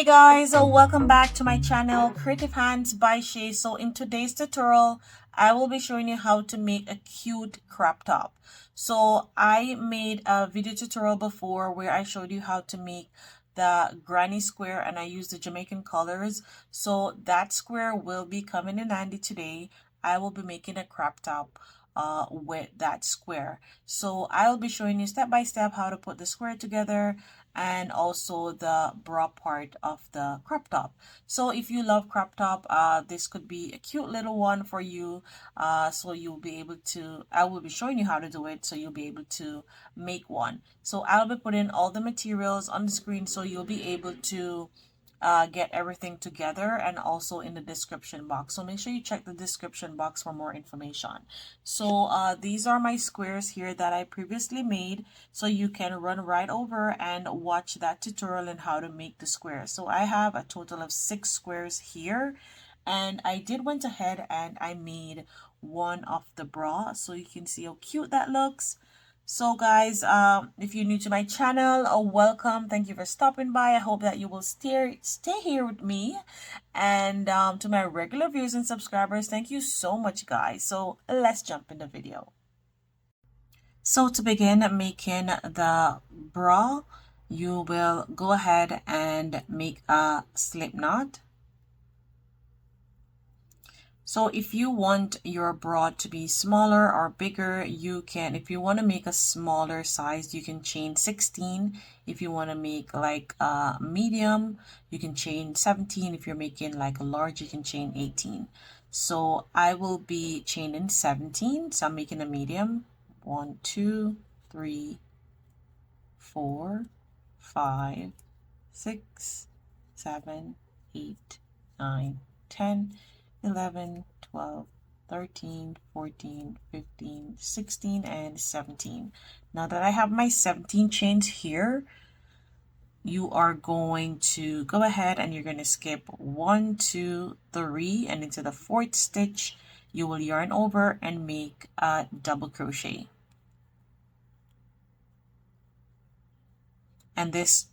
Hey guys, welcome back to my channel Creative Hands by Shay. So in today's tutorial I will be showing you how to make a cute crop top. So I made a video tutorial before where I showed you how to make the granny square and I used the Jamaican colors. So that square will be coming in handy today. I will be making a crop top with that square. So I'll be showing you step by step how to put the square together and also the bra part of the crop top. So if you love crop top, this could be a cute little one for you. So you'll be able to, I will be showing you how to do it so you'll be able to make one. So I'll be putting all the materials on the screen so you'll be able to get everything together, and also in the description box. So make sure you check the description box for more information. So these are my squares here that I previously made, so you can run right over and watch that tutorial on how to make the squares. So I have a total of 6 squares here, and I did went ahead and I made one of the bra so you can see how cute that looks. So guys, if you're new to my channel, welcome. Thank you for stopping by. I hope that you will stay here with me. And to my regular viewers and subscribers, thank you so much guys. So let's jump in the video. So to begin making the bra, you will go ahead and make a slip knot. So if you want your bra to be smaller or bigger, you can, if you want to make a smaller size, you can chain 16. If you want to make like a medium, you can chain 17. If you're making like a large, you can chain 18. So I will be chaining 17. So I'm making a medium. 1, 2, 3, 4, 5, 6, 7, 8, 9, 10. 11, 12, 13, 14, 15, 16, and 17. Now that I have my 17 chains here, you are going to go ahead and you're going to skip 1, 2, 3, and into the 4th stitch, you will yarn over and make a double crochet. And this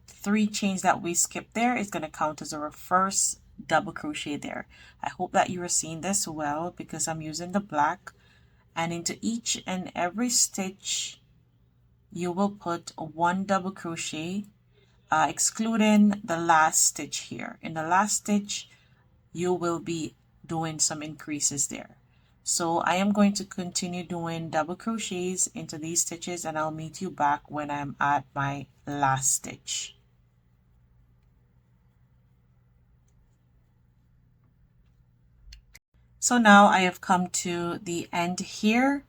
3 chains that we skipped there is going to count as our first double crochet there. I hope that you are seeing this well because I'm using the black, and into each and every stitch you will put 1 double crochet, excluding the last stitch here. In the last stitch you will be doing some increases there. So I am going to continue doing double crochets into these stitches, and I'll meet you back when I'm at my last stitch. So now I have come to the end here,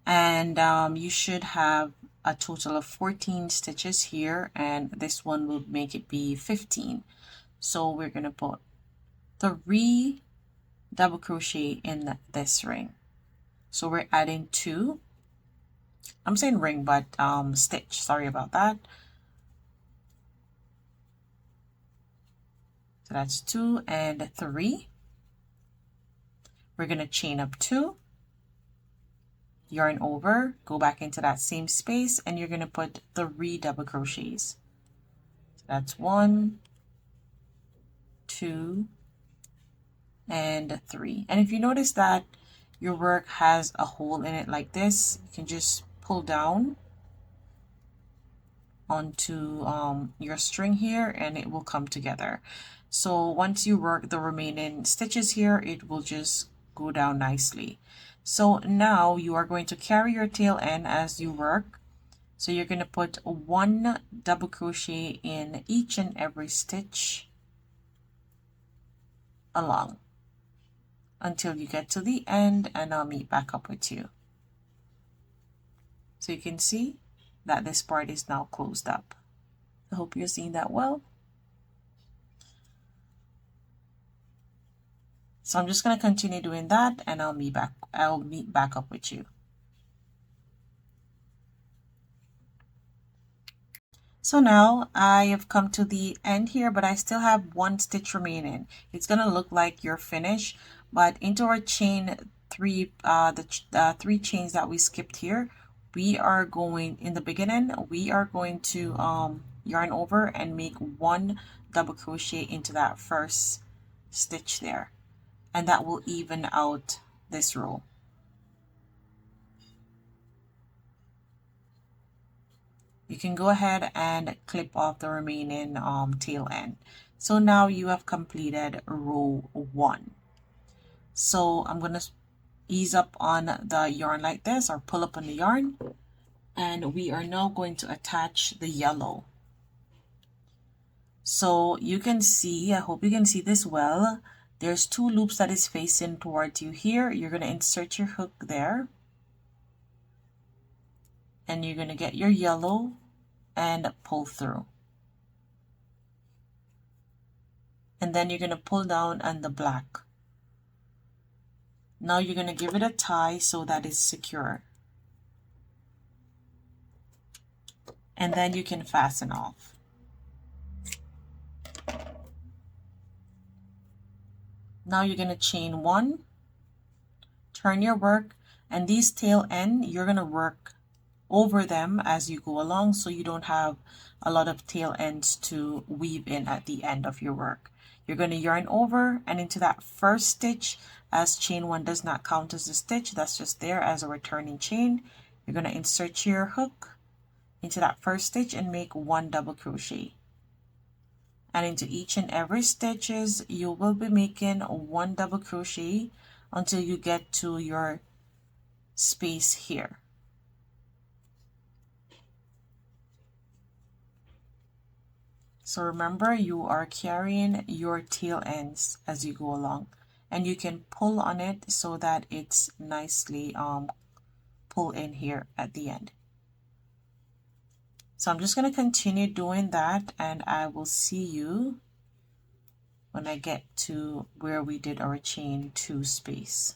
and you should have a total of 14 stitches here, and this one will make it be 15. So we're going to put 3 double crochet in this ring. So we're adding 2. I'm saying ring, but stitch. Sorry about that. So that's 2 and 3. We're going to chain up 2, yarn over, go back into that same space, and you're going to put 3 double crochets. So that's 1, 2, and 3. And if you notice that your work has a hole in it like this, you can just pull down onto your string here and it will come together. So once you work the remaining stitches here, it will just go down nicely. So now you are going to carry your tail end as you work. So you're going to put 1 double crochet in each and every stitch along until you get to the end, and I'll meet back up with you. So you can see that this part is now closed up. I hope you're seeing that well. So I'm just going to continue doing that, and I'll meet back up with you. So now I have come to the end here, but I still have 1 stitch remaining. It's going to look like you're finished, but into our chain 3, the 3 chains that we skipped here, we are going, in the beginning, we are going to yarn over and make 1 double crochet into that first stitch there, and that will even out this row. You can go ahead and clip off the remaining tail end. So now you have completed row 1. So I'm going to ease up on the yarn like this, or pull up on the yarn, and we are now going to attach the yellow. So you can see, I hope you can see this well, there's 2 loops that is facing towards you here. You're going to insert your hook there, and you're going to get your yellow and pull through, and then you're going to pull down on the black. Now you're going to give it a tie so that it's secure, and then you can fasten off. Now you're going to chain 1, turn your work, and these tail end, you're going to work over them as you go along, so you don't have a lot of tail ends to weave in at the end of your work. You're going to yarn over and into that first stitch, as chain 1 does not count as a stitch, that's just there as a returning chain. You're going to insert your hook into that first stitch and make 1 double crochet. And into each and every stitches, you will be making 1 double crochet until you get to your space here. So remember, you are carrying your tail ends as you go along, and you can pull on it so that it's nicely pull in here at the end. So I'm just going to continue doing that, and I will see you when I get to where we did our chain 2 space.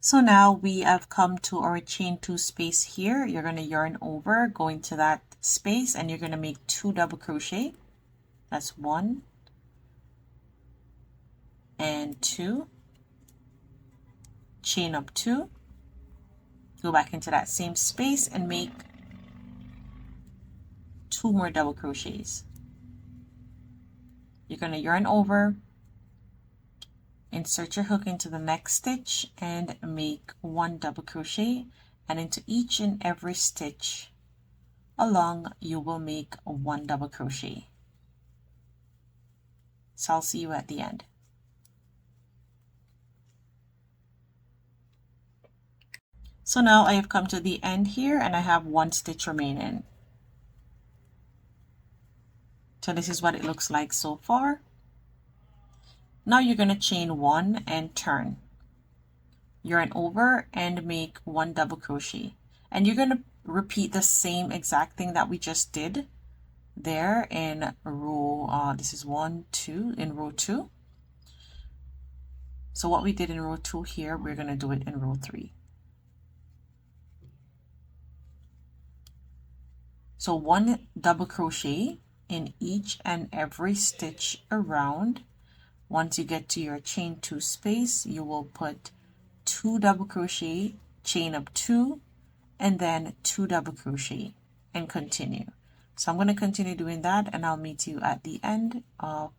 So now we have come to our chain 2 space here. You're going to yarn over, go into that space, and you're going to make 2 double crochet. That's 1 and 2. Chain up 2, go back into that same space and make 2 more double crochets. You're going to yarn over, insert your hook into the next stitch and make 1 double crochet, and into each and every stitch along you will make 1 double crochet. So I'll see you at the end. So now I have come to the end here and I have 1 stitch remaining. So this is what it looks like so far. Now you're going to chain 1 and turn. Yarn over and make 1 double crochet. And you're going to repeat the same exact thing that we just did there in row, this is 1, 2, in row 2. So what we did in row 2 here, we're going to do it in row 3. So 1 double crochet in each and every stitch around. Once you get to your chain 2 space, you will put 2 double crochet, chain up 2, and then 2 double crochet, and continue. So I'm going to continue doing that, and I'll meet you at the end of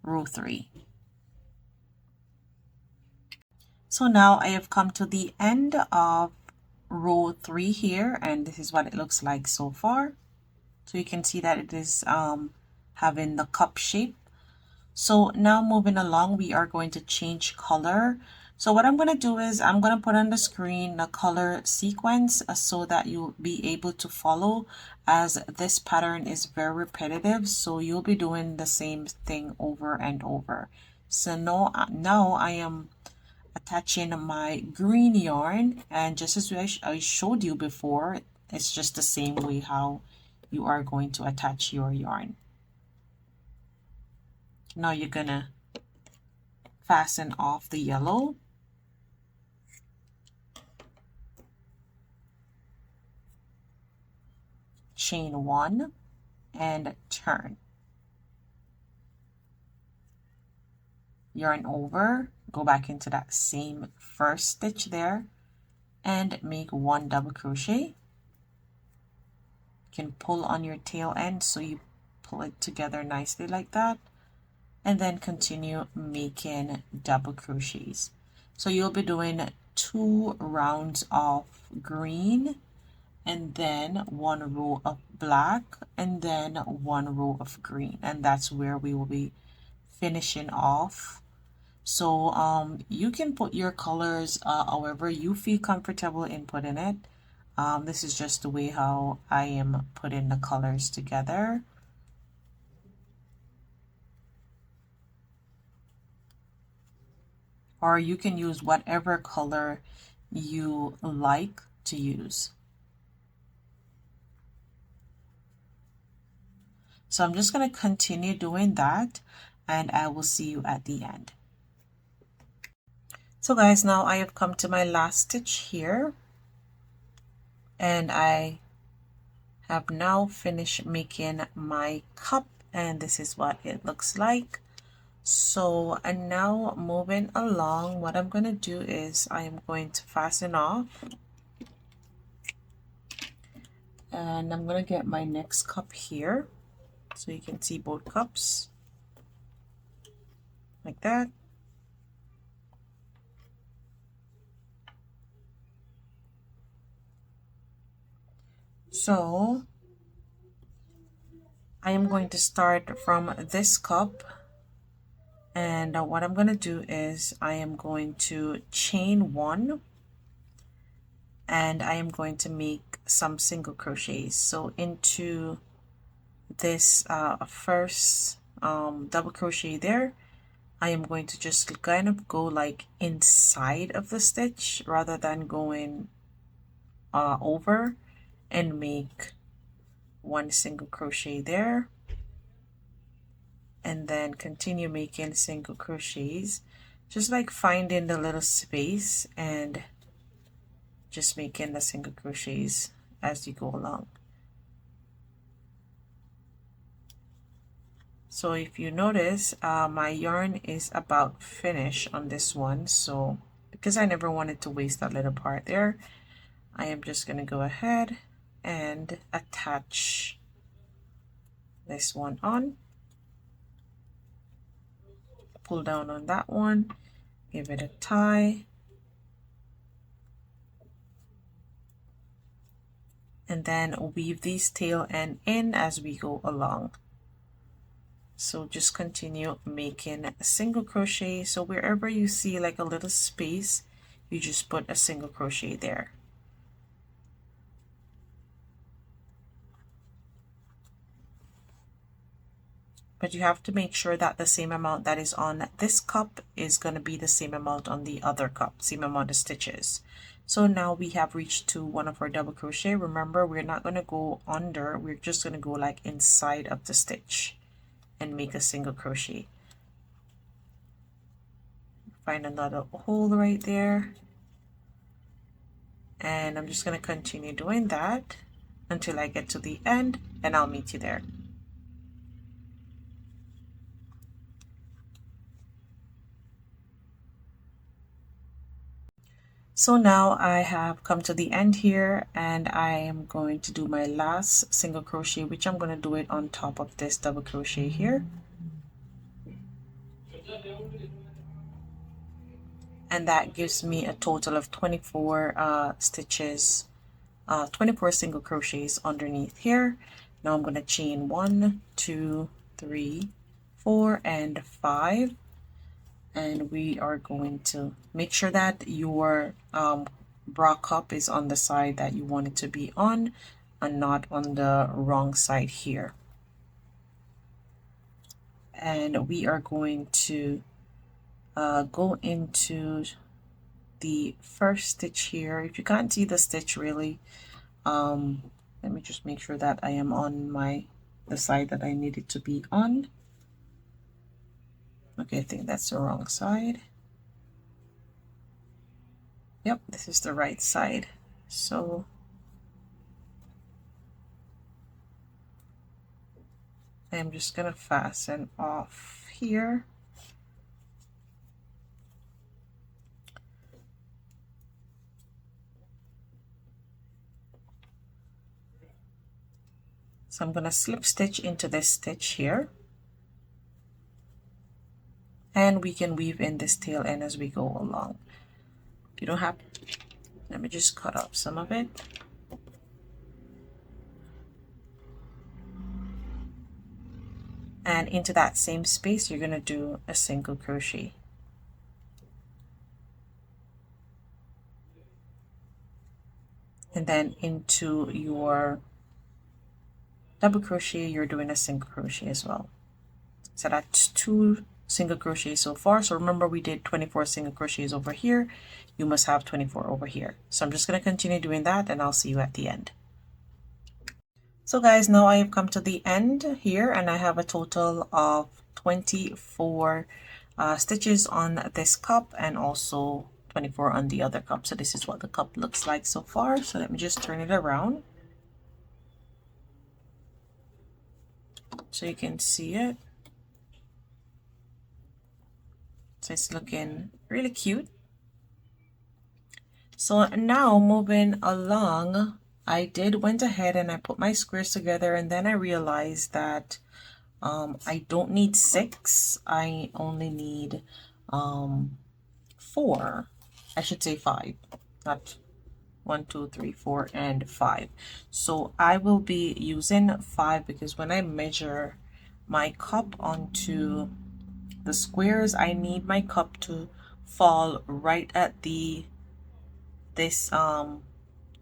row 3. So now I have come to the end of row 3 here, and this is what it looks like so far. So you can see that it is having the cup shape. So now moving along, we are going to change color. So what I'm going to do is I'm going to put on the screen the color sequence so that you'll be able to follow, as this pattern is very repetitive. So you'll be doing the same thing over and over. So now I am attaching my green yarn, and just as I showed you before, it's just the same way how you are going to attach your yarn. Now you're gonna fasten off the yellow, chain 1 and turn, yarn over go back into that same first stitch there and make 1 double crochet. You can pull on your tail end so you pull it together nicely like that, and then continue making double crochets. So you'll be doing 2 rounds of green, and then 1 row of black, and then 1 row of green, and that's where we will be finishing off. So you can put your colors however you feel comfortable in putting it. This is just the way how I am putting the colors together. Or you can use whatever color you like to use. So I'm just going to continue doing that, and I will see you at the end. So guys, now I have come to my last stitch here, and I have now finished making my cup, and this is what it looks like. So and now moving along, what I'm going to do is I am going to fasten off, and I'm going to get my next cup here so you can see both cups like that. So I am going to start from this cup, and what I'm going to do is I am going to chain 1, and I am going to make some single crochets. So into this first double crochet there, I am going to just kind of go like inside of the stitch rather than going over, and make 1 single crochet there, and then continue making single crochets, just like finding the little space and just making the single crochets as you go along. So if you notice, my yarn is about finished on this one, so because I never wanted to waste that little part there, I am just going to go ahead and attach this one on, pull down on that one, give it a tie, and then weave these tail end in as we go along. So just continue making a single crochet. So wherever you see like a little space, you just put a single crochet there. But you have to make sure that the same amount that is on this cup is going to be the same amount on the other cup, same amount of stitches. So now we have reached to one of our double crochet. Remember, we're not going to go under, we're just going to go like inside of the stitch and make a single crochet. Find another hole right there, and I'm just going to continue doing that until I get to the end, and I'll meet you there. So now I have come to the end here, and I am going to do my last single crochet, which I'm going to do it on top of this double crochet here. And that gives me a total of 24 stitches, 24 single crochets underneath here. Now I'm going to chain 1, 2, 3, 4, and 5. And we are going to make sure that your bra cup is on the side that you want it to be on, and not on the wrong side here. And we are going to go into the first stitch here. If you can't see the stitch really, let me just make sure that I am on the side that I need it to be on. Okay, I think that's the wrong side. Yep, this is the right side. So I'm just gonna fasten off here. So I'm going to slip stitch into this stitch here, and we can weave in this tail end as we go along. You don't have, let me just cut off some of it. And into that same space, you're going to do a single crochet. And then into your double crochet, you're doing a single crochet as well. So that's 2 single crochets so far. So remember, we did 24 single crochets over here. You must have 24 over here. So I'm just going to continue doing that, and I'll see you at the end. So guys, now I have come to the end here, and I have a total of 24 stitches on this cup, and also 24 on the other cup. So this is what the cup looks like so far. So let me just turn it around so you can see it. So it's looking really cute. So now moving along, I went ahead and I put my squares together, and then I realized that I don't need 6. I only need 4. I should say 5, not 1, 2, 3, 4, and 5. So I will be using 5 because when I measure my cup onto the squares, I need my cup to fall right at this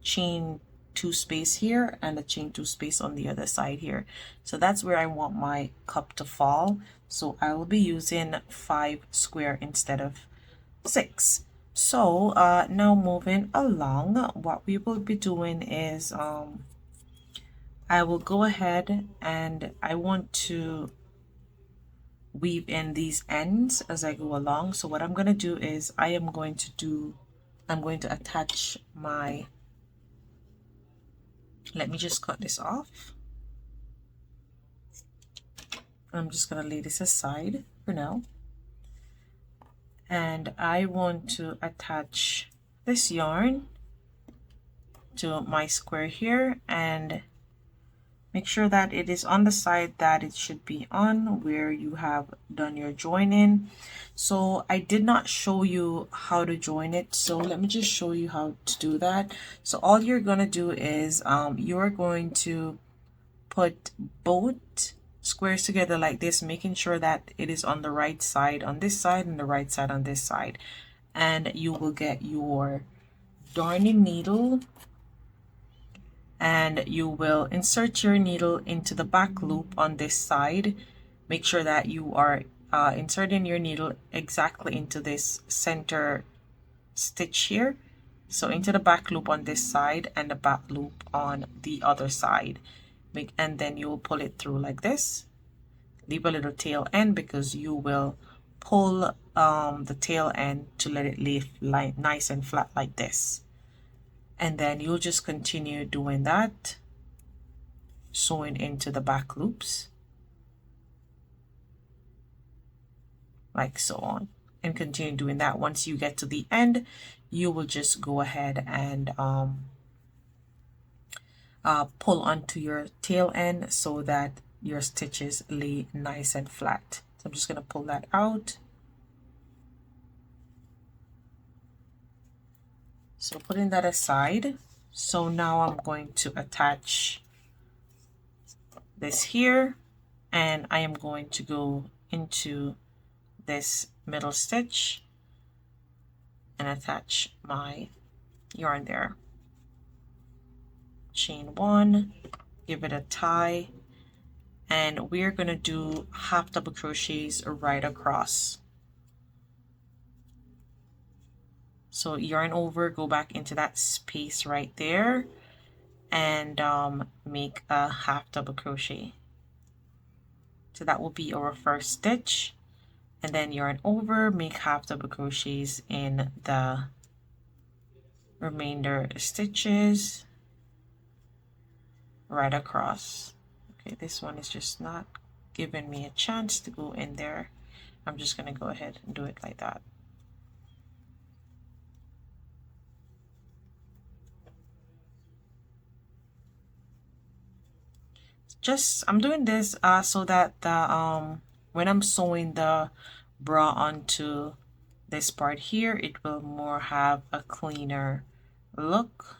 chain 2 space here and the chain 2 space on the other side here. So that's where I want my cup to fall. So I will be using 5 square instead of 6. So now moving along, what we will be doing is I will go ahead and I want to weave in these ends as I go along. So what I'm going to do is I'm going to attach my, let me just cut this off. I'm just going to lay this aside for now. And I want to attach this yarn to my square here and make sure that it is on the side that it should be on, where you have done your joining. So I did not show you how to join it, so let me just show you how to do that. So all you're going to do is you're going to put both squares together like this, making sure that it is on the right side on this side and the right side on this side, and you will get your darning needle and you will insert your needle into the back loop on this side. Make sure that you are inserting your needle exactly into this center stitch here, so into the back loop on this side and the back loop on the other side. And then you will pull it through like this. Leave a little tail end because you will pull the tail end to let it lay nice and flat like this. And then you'll just continue doing that, sewing into the back loops like so on, and continue doing that. Once you get to the end, you will just go ahead and pull onto your tail end so that your stitches lay nice and flat. So I'm just going to pull that out. So putting that aside, so now I'm going to attach this here, and I am going to go into this middle stitch and attach my yarn there. Chain 1, give it a tie, and we're going to do half double crochets right across. So yarn over, go back into that space right there, and make a half double crochet. So that will be our first stitch, and then yarn over, make half double crochets in the remainder stitches right across. Okay, this one is just not giving me a chance to go in there. I'm just going to go ahead and do it like that. I'm doing this so that the when I'm sewing the bra onto this part here, it will more have a cleaner look.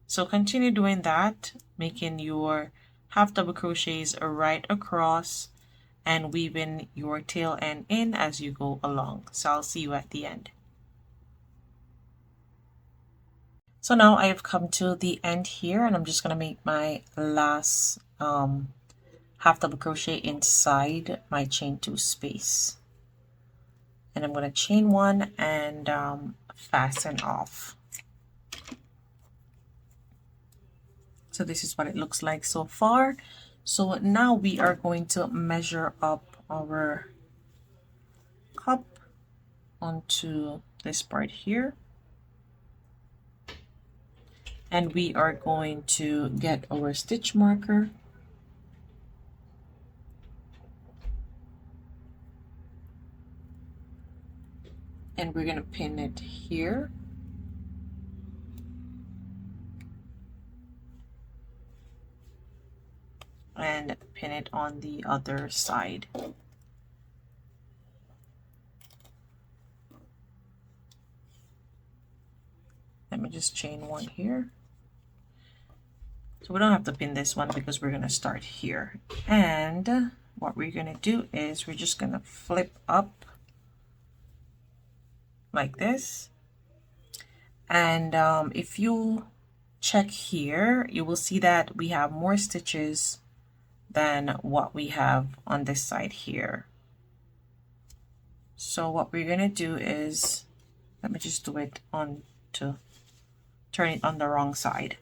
So continue doing that, making your half double crochets right across and weaving your tail end in as you go along. So I'll see you at the end. So now I have come to the end here, and I'm just going to make my last half double crochet inside my chain 2 space. And I'm going to chain 1 and fasten off. So this is what it looks like so far. So now we are going to measure up our cup onto this part here. And we are going to get our stitch marker. And we're going to pin it here. And pin it on the other side. Let me just chain 1 here. So we don't have to pin this one because we're going to start here. And what we're going to do is we're just going to flip up like this. And if you check here, you will see that we have more stitches than what we have on this side here. So what we're going to do is, let me just do it on to turn it on the wrong side.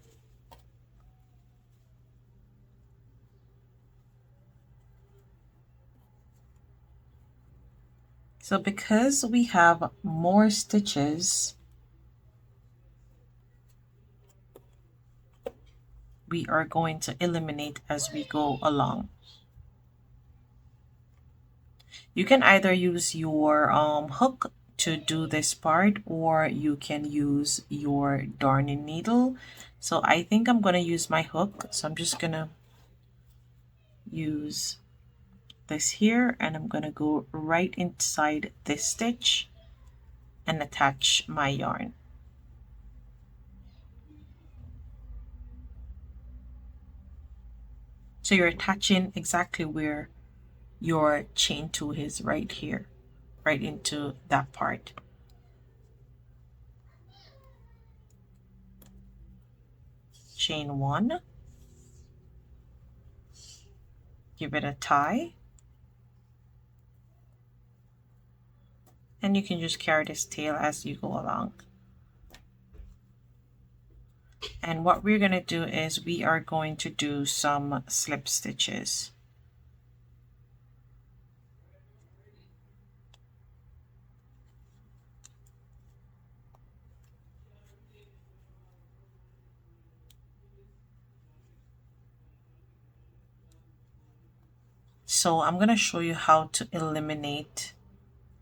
So because we have more stitches, we are going to eliminate as we go along. You can either use your hook to do this part, or you can use your darning needle. So I think I'm going to use my hook. So I'm just going to use this here, and I'm going to go right inside this stitch and attach my yarn. So you're attaching exactly where your chain 2 is, right here, right into that part. Chain 1, give it a tie, and you can just carry this tail as you go along. And what we're going to do is we are going to do some slip stitches. So I'm going to show you how to eliminate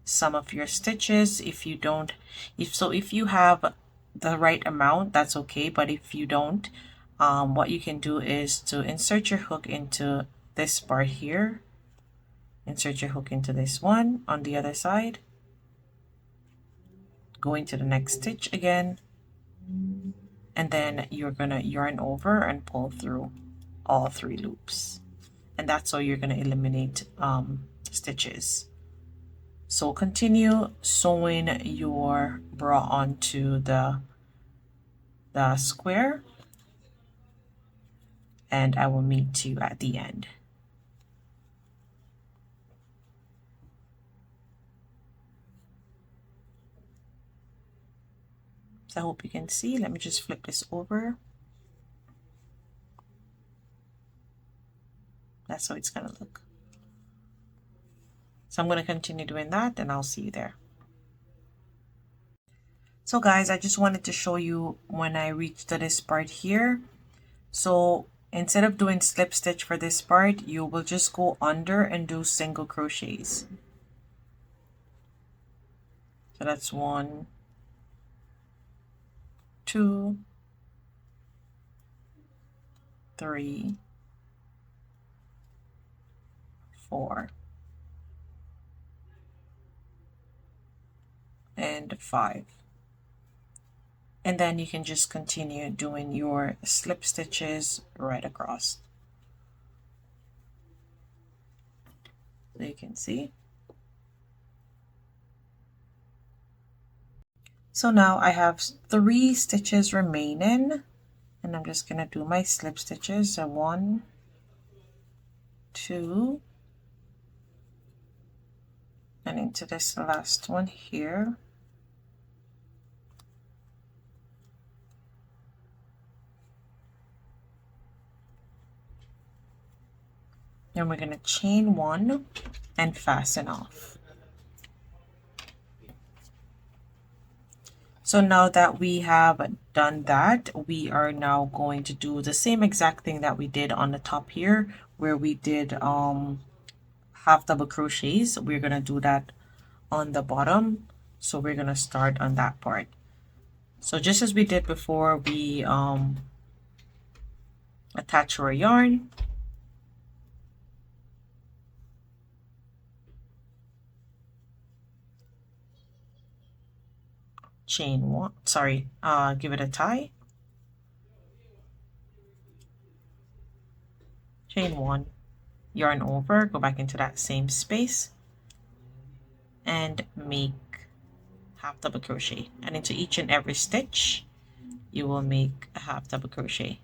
some of your stitches. If you don't, if you have the right amount, that's okay. But if you don't, what you can do is to insert your hook into this part here. Insert your hook into this one on the other side. Go into the next stitch again. And then you're going to yarn over and pull through all 3 loops. And that's how you're going to eliminate stitches. So continue sewing your bra onto the square, and I will meet you at the end. So I hope you can see. Let me just flip this over. That's how it's going to look. So I'm going to continue doing that, and I'll see you there. So guys, I just wanted to show you when I reached to this part here. So instead of doing slip stitch for this part, you will just go under and do single crochets. So that's 1, 2, 3, 4, and 5. And then you can just continue doing your slip stitches right across. So you can see. So now I have 3 stitches remaining, and I'm just going to do my slip stitches. So 1, 2, and into this last one here. Then we're going to chain 1 and fasten off. So now that we have done that, we are now going to do the same exact thing that we did on the top here, where we did half double crochets. We're going to do that on the bottom. So we're going to start on that part. So just as we did before, we attach our yarn. Chain 1, sorry, give it a tie. Chain 1, yarn over, go back into that same space, and make half double crochet. And into each and every stitch, you will make a half double crochet.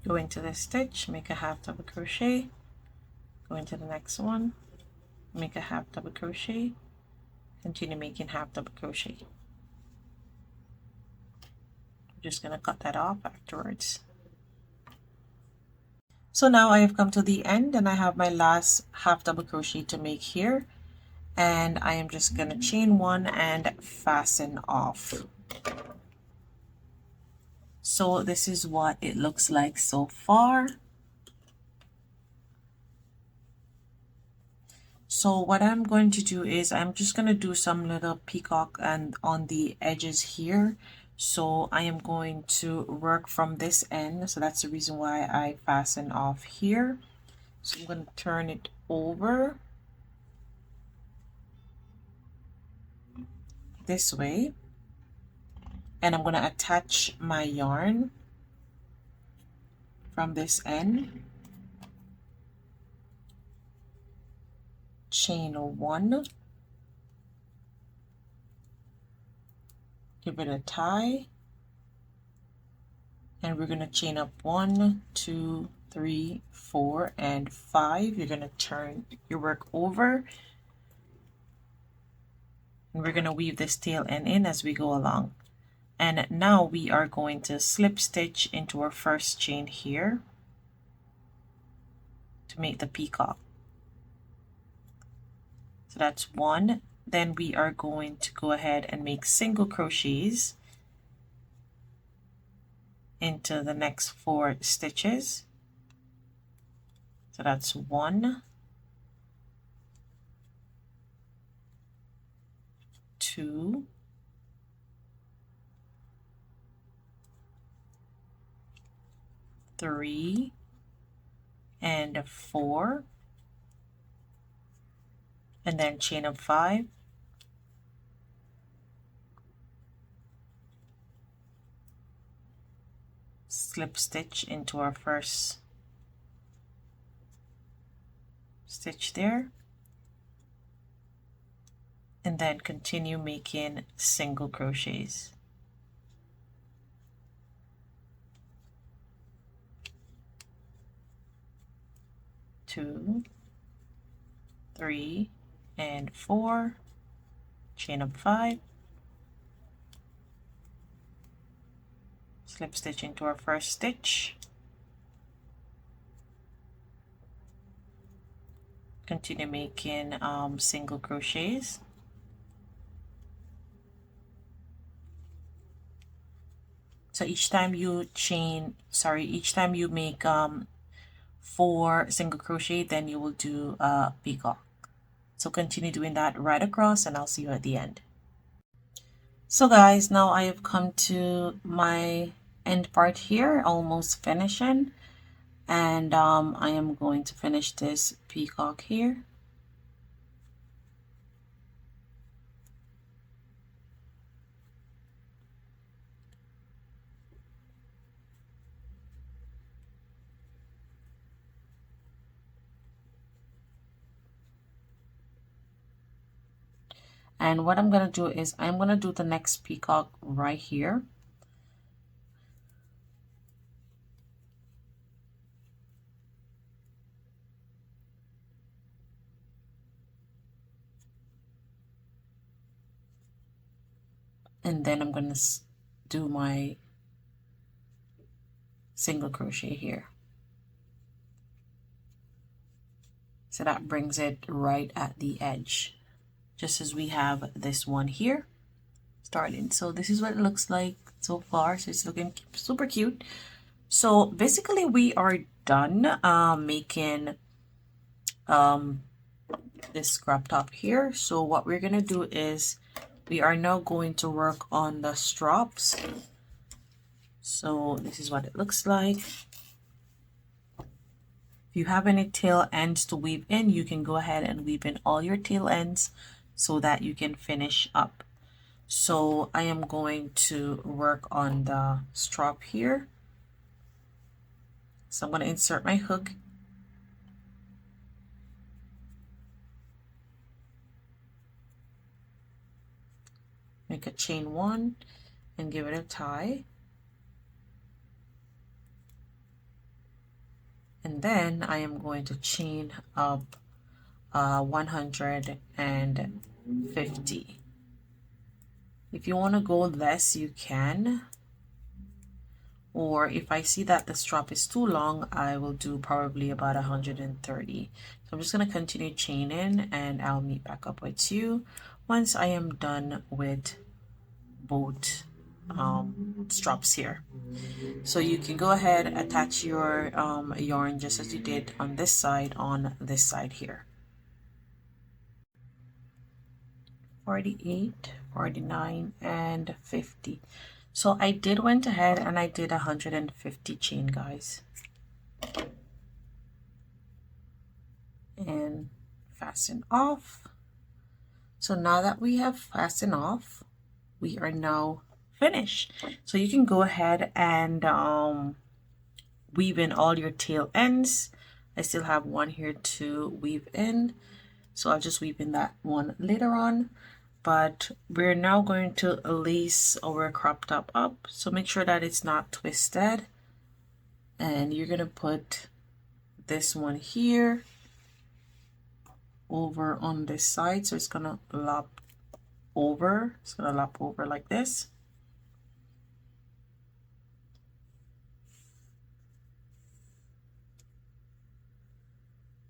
Go into this stitch, make a half double crochet, go into the next one, make a half double crochet, continue making half double crochet. I'm just going to cut that off afterwards. So now I have come to the end, and I have my last half double crochet to make here, and I am just going to chain 1 and fasten off. So this is what it looks like so far. So what I'm going to do is I'm just going to do some little peacock and on the edges here. So I am going to work from this end. So that's the reason why I fasten off here. So I'm going to turn it over this way. And I'm going to attach my yarn from this end. Chain 1. Give it a tie. And we're going to chain up 1, 2, 3, 4, and 5. You're going to turn your work over. And we're going to weave this tail end in as we go along. And now we are going to slip stitch into our first chain here to make the peacock. So that's 1. Then we are going to go ahead and make single crochets into the next 4 stitches. So that's 1, 2, 3, and 4, and then chain up 5, slip stitch into our first stitch there, and then continue making single crochets. 2, 3, and 4, chain up 5, slip stitch into our first stitch, continue making single crochets. So each time you each time you make 4 single crochet, then you will do a peacock. So continue doing that right across, and I'll see you at the end. So guys, now I have come to my end part here, almost finishing, and I am going to finish this peacock here. And what I'm going to do is I'm going to do the next peacock right here. And then I'm going to do my single crochet here. So that brings it right at the edge, just as we have this one here starting. So this is what it looks like so far. So it's looking super cute. So basically we are done making this crop top here. So what we're gonna do is we are now going to work on the straps. So this is what it looks like. If you have any tail ends to weave in, you can go ahead and weave in all your tail ends so that you can finish up. So I am going to work on the strap here. So I'm going to insert my hook. Make a chain 1 and give it a tie. And then I am going to chain up 150. If you want to go less, you can. Or if I see that the strap is too long, I will do probably about 130. So I'm just going to continue chaining, and I'll meet back up with you once I am done with both straps here. So you can go ahead, attach your yarn just as you did on this side here. 48, 49, and 50. So I went ahead and I did 150 chain, guys, and fasten off. So now that we have fastened off, we are now finished. So you can go ahead and weave in all your tail ends. I still have one here to weave in, so I'll just weave in that one later on. But we're now going to lace our crop top up, so make sure that it's not twisted. And you're gonna put this one here over on this side, so it's gonna lap over. It's gonna lap over like this.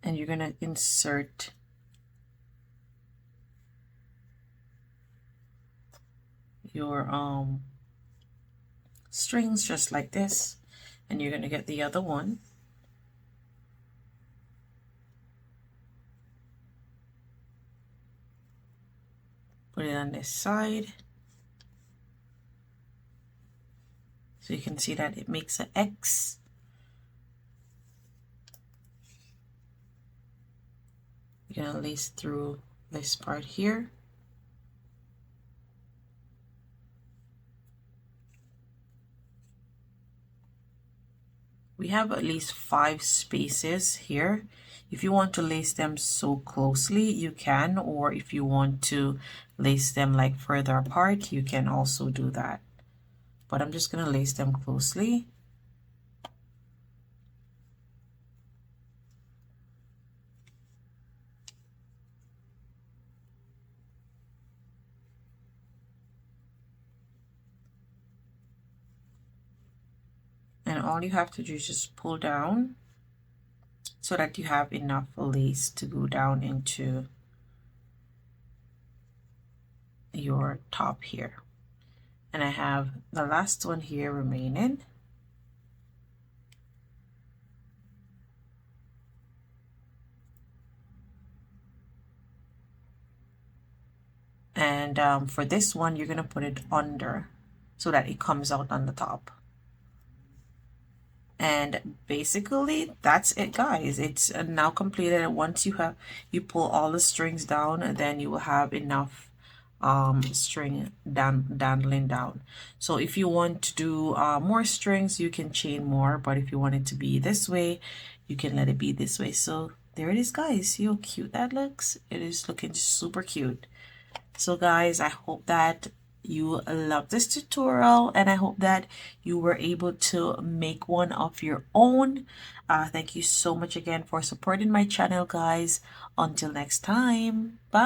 And you're gonna insert your strings just like this, and you're gonna get the other one. Put it on this side, so you can see that it makes an X. You're gonna lace through this part here. we have at least 5 spaces here. If you want to lace them so closely, you can, or if you want to lace them like further apart, you can also do that. But I'm just gonna lace them closely. And all you have to do is just pull down so that you have enough lace to go down into your top here. And I have the last one here remaining. And for this one, you're gonna put it under so that it comes out on the top. And basically that's it, guys. It's now completed. And once you pull all the strings down, and then you will have enough string dangling down. So if you want to do more strings, you can chain more, but if you want it to be this way, you can let it be this way. So there it is, guys. See how cute that looks? It is looking super cute. So guys, I hope that you love this tutorial, and I hope that you were able to make one of your own. Thank you so much again for supporting my channel, guys. Until next time, bye.